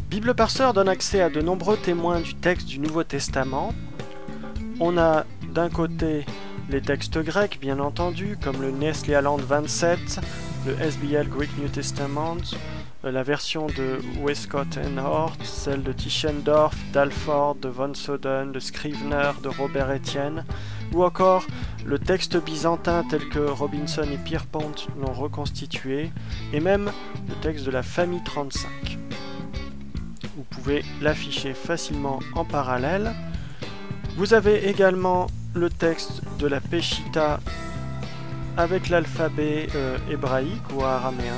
BibleParseur donne accès à de nombreux témoins du texte du Nouveau Testament. On a d'un côté les textes grecs, bien entendu, comme le Nestle Aland 27, le SBL Greek New Testament, la version de Westcott and Hort, celle de Tischendorf, d'Alford, de von Soden, de Scrivener, de Robert Etienne, ou encore le texte byzantin tel que Robinson et Pierpont l'ont reconstitué, et même le texte de la famille 35. Vous pouvez l'afficher facilement en parallèle. Vous avez également le texte de la Peshitta avec l'alphabet hébraïque ou araméen.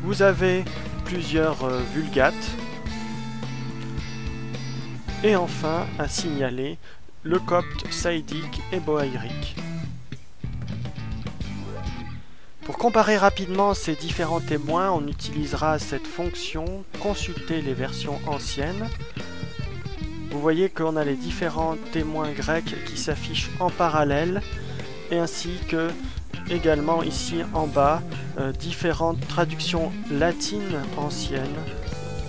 Vous avez plusieurs vulgates. Et enfin, à signaler, le copte saïdique et bohaïrique. Pour comparer rapidement ces différents témoins, on utilisera cette fonction « Consulter les versions anciennes ». Vous voyez qu'on a les différents témoins grecs qui s'affichent en parallèle, et ainsi que également ici en bas différentes traductions latines anciennes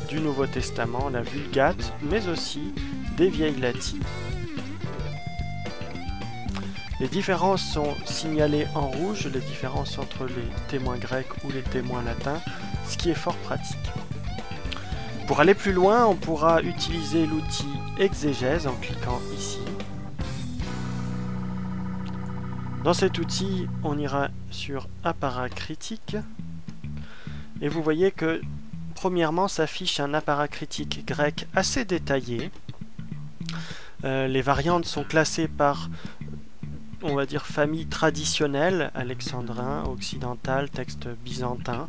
du Nouveau Testament, la Vulgate, mais aussi des vieilles latines. Les différences sont signalées en rouge, les différences entre les témoins grecs ou les témoins latins, ce qui est fort pratique. Pour aller plus loin, on pourra utiliser l'outil exégèse en cliquant ici. Dans cet outil, on ira sur apparat critique et vous voyez que premièrement s'affiche un apparat critique grec assez détaillé. Les variantes sont classées par, on va dire, famille traditionnelle, alexandrin, occidental, texte byzantin.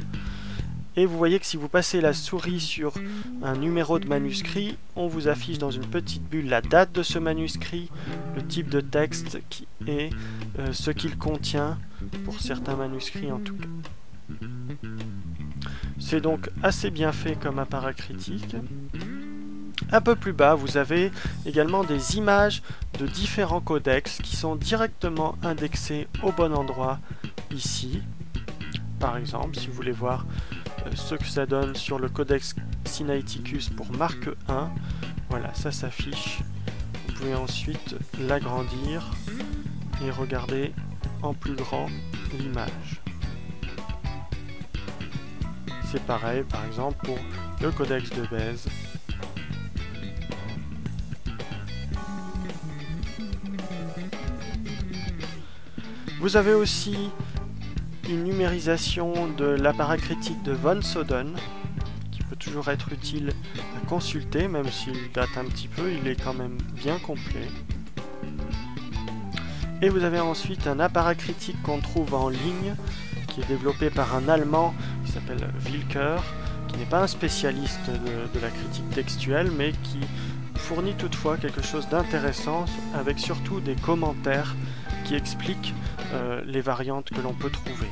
Et vous voyez que si vous passez la souris sur un numéro de manuscrit, on vous affiche dans une petite bulle la date de ce manuscrit, le type de texte et ce qu'il contient, pour certains manuscrits en tout cas. C'est donc assez bien fait comme apparat critique. Un peu plus bas, vous avez également des images de différents codex qui sont directement indexés au bon endroit ici. Par exemple, si vous voulez voir ce que ça donne sur le Codex Sinaiticus pour Marc 1, voilà, ça s'affiche. Vous pouvez ensuite l'agrandir et regarder en plus grand l'image. C'est pareil, par exemple, pour le Codex de Bèze. Vous avez aussi une numérisation de l'apparat critique de von Soden, qui peut toujours être utile à consulter, même s'il date un petit peu, il est quand même bien complet. Et vous avez ensuite un apparat critique qu'on trouve en ligne, qui est développé par un Allemand qui s'appelle Wilker, qui n'est pas un spécialiste de la critique textuelle, mais qui fournit toutefois quelque chose d'intéressant, avec surtout des commentaires qui expliquent les variantes que l'on peut trouver.